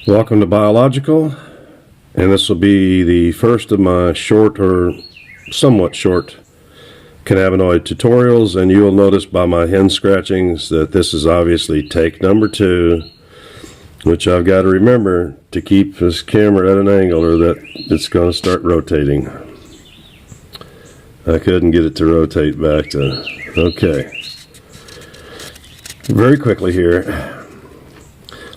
Welcome to Biological, and this will be the first of my short or somewhat short cannabinoid tutorials, and you will notice by my hen scratchings that this is obviously take number 2, which I've got to remember to keep this camera at an angle or that it's going to start rotating. I couldn't get it to rotate back to, okay. Very quickly here.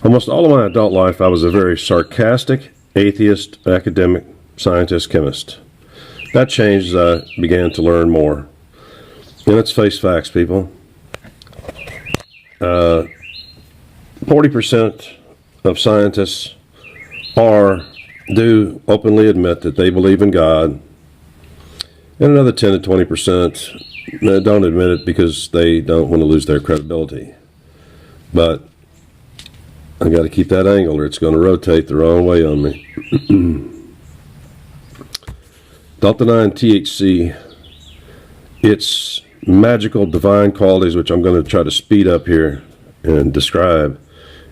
Almost all of my adult life, I was a very sarcastic, atheist, academic, scientist, chemist. That changed as I began to learn more. And let's face facts, people. 40% of scientists do openly admit that they believe in God. And another 10 to 20% don't admit it because they don't want to lose their credibility. But I got to keep that angle or it's going to rotate the wrong way on me. Delta 9 THC, its magical divine qualities, which I'm going to try to speed up here and describe,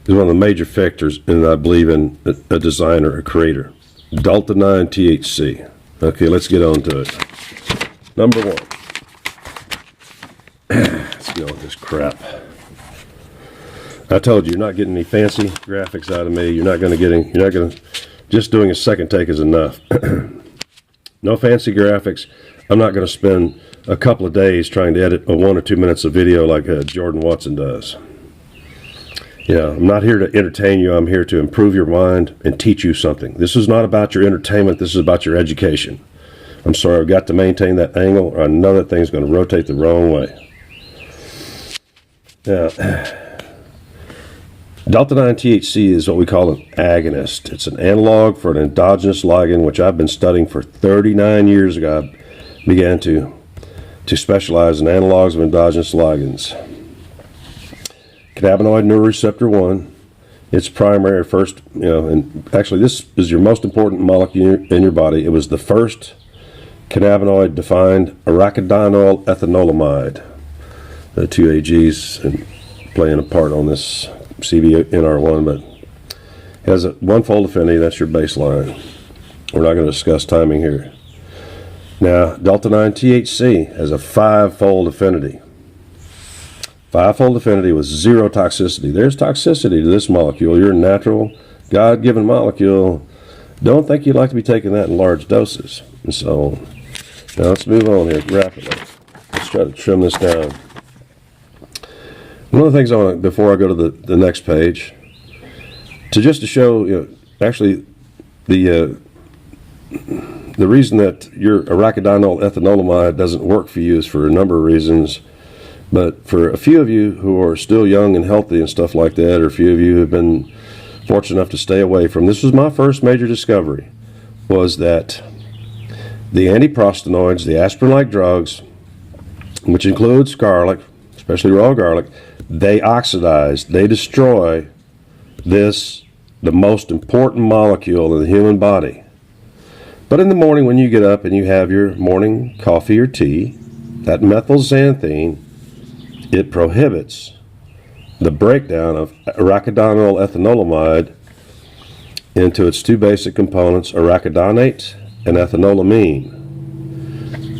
is one of the major factors in, I believe, in a designer, a creator. Delta 9 THC. Okay, let's get on to it. Number 1. Let's get on with this crap. I told you, you're not getting any fancy graphics out of me. You're not going to, just doing a second take is enough. No fancy graphics. I'm not going to spend a couple of days trying to edit a 1 or 2 minutes of video like Jordan Watson does. Yeah, I'm not here to entertain you. I'm here to improve your mind and teach you something. This is not about your entertainment. This is about your education. I'm sorry, I've got to maintain that angle or I know that thing's going to rotate the wrong way. Yeah. Delta 9 THC is what we call an agonist. It's an analog for an endogenous ligand, which I've been studying for 39 years ago. I began to specialize in analogs of endogenous ligands. Cannabinoid neuroreceptor 1, its primary first, and actually this is your most important molecule in your body. It was the first cannabinoid defined arachidonic ethanolamide. The 2 AGs and playing a part on this CBNR1, but it has a 1-fold affinity. That's your baseline. We're not going to discuss timing here. Now, Delta 9 THC has a 5-fold affinity. 5-fold affinity with 0 toxicity. There's toxicity to this molecule. Your natural, God-given molecule. Don't think you'd like to be taking that in large doses. And so, now let's move on here rapidly. Let's try to trim this down. One of the things I want to, before I go to the next page, to show, actually, the reason that your arachidonic ethanolamide doesn't work for you is for a number of reasons. But for a few of you who are still young and healthy and stuff like that, or a few of you who have been fortunate enough to stay away from, this was my first major discovery, was that the antiprostanoids, the aspirin-like drugs, which includes garlic, especially raw garlic, they oxidize, they destroy the most important molecule in the human body. But in the morning when you get up and you have your morning coffee or tea, that methylxanthine, it prohibits the breakdown of arachidonic ethanolamide into its 2 basic components, arachidonate and ethanolamine.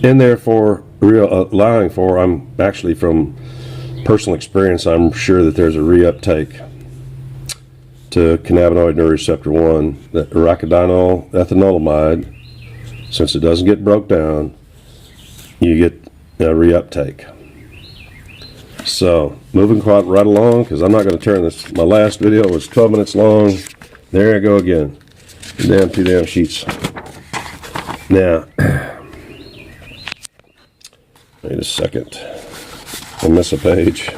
And therefore, allowing for, I'm actually from personal experience, I'm sure that there's a reuptake to cannabinoid neuroreceptor 1, that arachidonic ethanolamide, since it doesn't get broke down, you get a reuptake. So, moving quite right along, because I'm not going to turn this, my last video was 12 minutes long. There I go again. 2 damn sheets. Now, wait a second. I miss a page.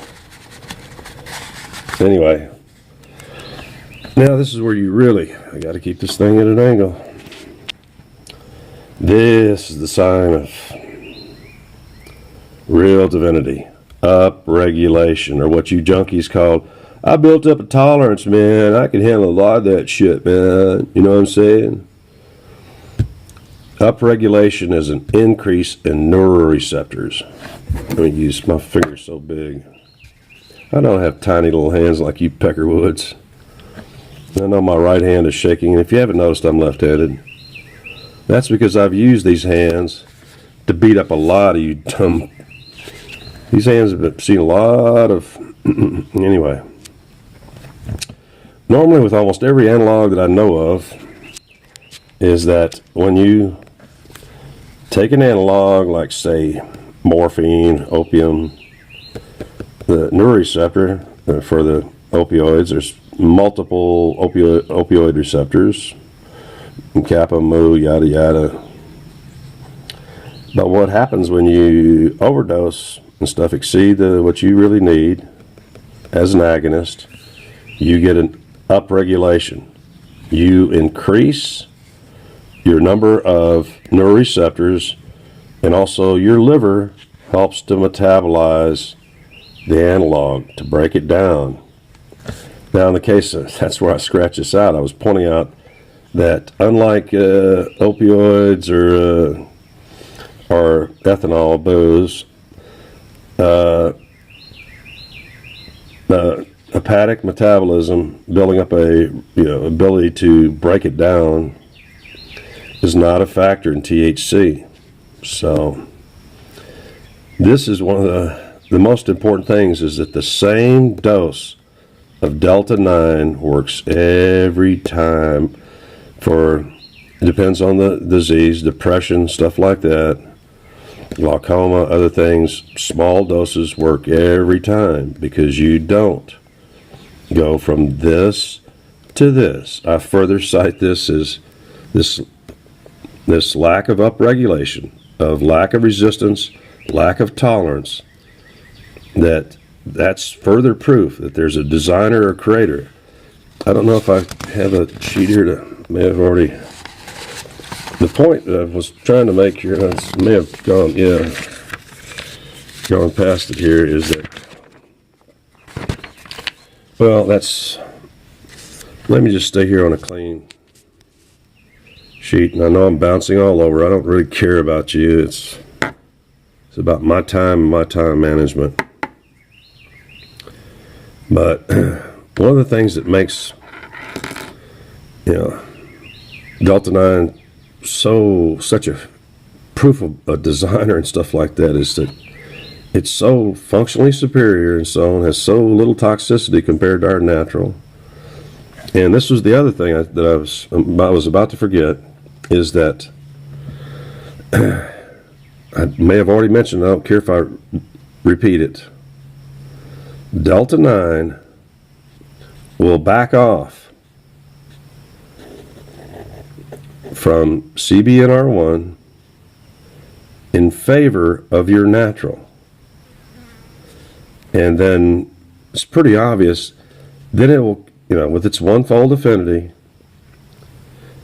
Anyway, now this is where I got to keep this thing at an angle. This is the sign of real divinity, upregulation, or what you junkies call, I built up a tolerance, man. I can handle a lot of that shit, man. You know what I'm saying? Upregulation is an increase in neuroreceptors. Let me use my finger so big. I don't have tiny little hands like you peckerwoods. I know my right hand is shaking, and if you haven't noticed, I'm left-handed. That's because I've used these hands to beat up a lot of you dumb. These hands have seen a lot of. Anyway. Normally, with almost every analog that I know of, is that when you take an analog like, say, morphine, opium, the neuroreceptor for the opioids, there's multiple opioid receptors, kappa, mu, yada, yada. But what happens when you overdose and stuff exceed what you really need as an agonist, you get an upregulation. You increase your number of neuroreceptors, and also your liver helps to metabolize the analog, to break it down. Now, in the case of, that's where I scratch this out. I was pointing out that unlike opioids or ethanol, booze, hepatic metabolism, building up a ability to break it down, is not a factor in THC. So this is one of the most important things, is that the same dose of Delta 9 works every time for, it depends on the disease, depression, stuff like that, glaucoma, other things. Small doses work every time because you don't go from this to this. I further cite this as this lack of upregulation, of lack of resistance, lack of tolerance, that's further proof that there's a designer or creator. I don't know if I have a sheet here may have already. The point that I was trying to make here, I may have gone past it here, is that, well, let me just stay here on a clean sheet. And I know I'm bouncing all over. I don't really care about you. It's about my time and my time management. But one of the things that makes, Delta 9 such a proof of a designer and stuff like that is that it's so functionally superior and so on, has so little toxicity compared to our natural. And this was the other thing that I was about to forget, is that I may have already mentioned, I don't care if I repeat it. Delta 9 will back off from CBNR1 in favor of your natural. And then it's pretty obvious, then it will, with its one-fold affinity,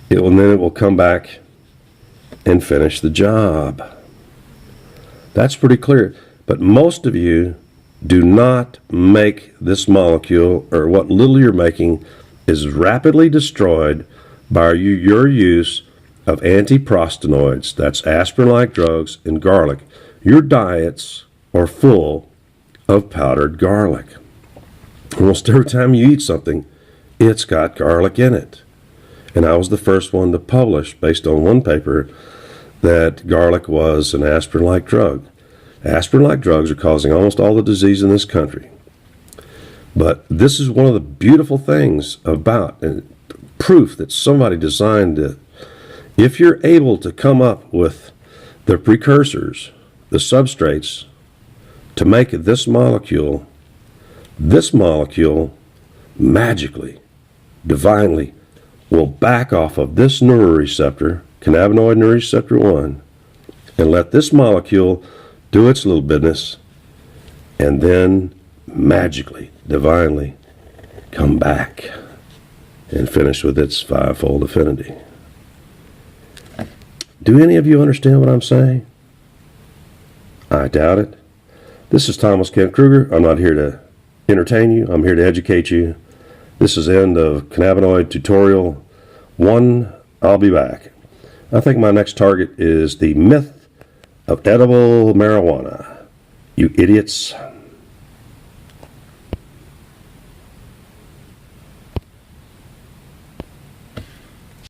it will come back and finish the job. That's pretty clear. But most of you do not make this molecule, or what little you're making is rapidly destroyed by your use of antiprostanoids. That's aspirin-like drugs and garlic. Your diets are full of powdered garlic. Almost every time you eat something, it's got garlic in it. And I was the first one to publish, based on one paper, that garlic was an aspirin-like drug. Aspirin-like drugs are causing almost all the disease in this country. But this is one of the beautiful things about, and proof that somebody designed it. If you're able to come up with the precursors, the substrates, to make this molecule magically, divinely, will back off of this neuroreceptor, cannabinoid neuroreceptor 1, and let this molecule do its little business, and then magically, divinely, come back and finish with its five-fold affinity. Do any of you understand what I'm saying? I doubt it. This is Thomas Kent Kruger. I'm not here to entertain you. I'm here to educate you. This is the end of Cannabinoid Tutorial 1. I'll be back. I think my next target is the myth of edible marijuana. You idiots.